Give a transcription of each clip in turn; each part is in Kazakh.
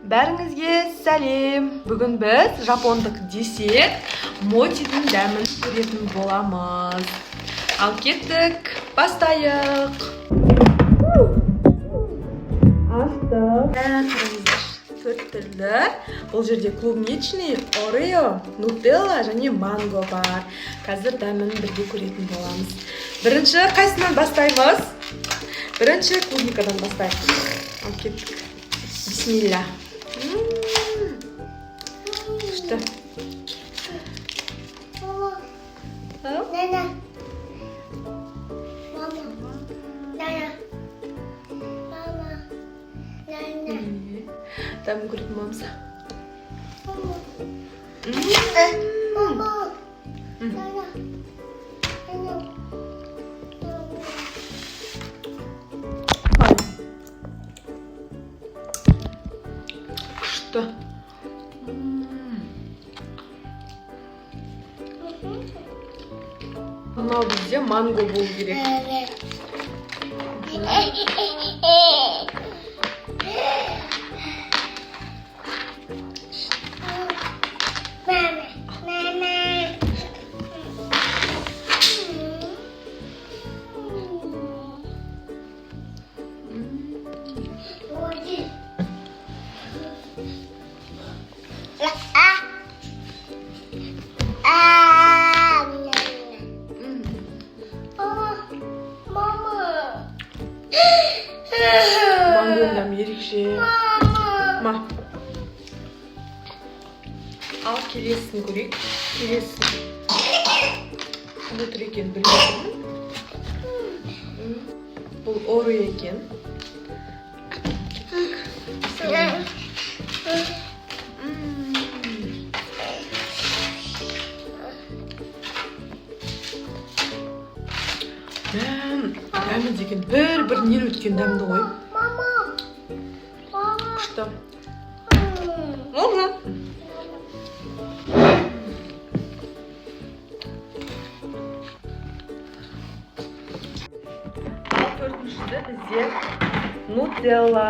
Бәріңізге сәлем. Бүгін біз жапондық десерт мочидің дәмін көретін боламыз. Ал кеттік, бастайық. Аштық. Қараңыздар, 4 түрлі. Бұл жерде клубничный, орео, нутелла және манго бар. Қазір дәмін бірге көретін боламыз. Бірінші қайсынан бастаймыз? Бірінші клубникадан бастайық. Ал кеттік. Бисмилля. Что? Нана. Мама. Нана. Мама. Нана. Дәмін көретін боламыз. Мама. Нана. Что? Мынау бізде манго болу керек. Мангоның дәмі ерекше. Ма. Ал келесін көрейік. Келесін. Бұл тұр екен білмедім. Бұл орео екен. Дәмі деген бір-бірінен өткен дәмді ғой. Что? Можно? Ал төртіншісі бізде нутелла.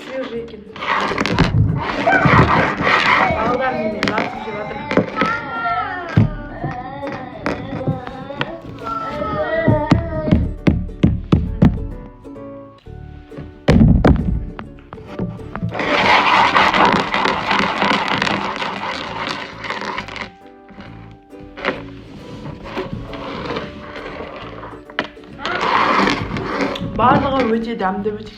Свежий екен. Балдар неме, латып жеп жатыр. Барлығы өте дәмді, өте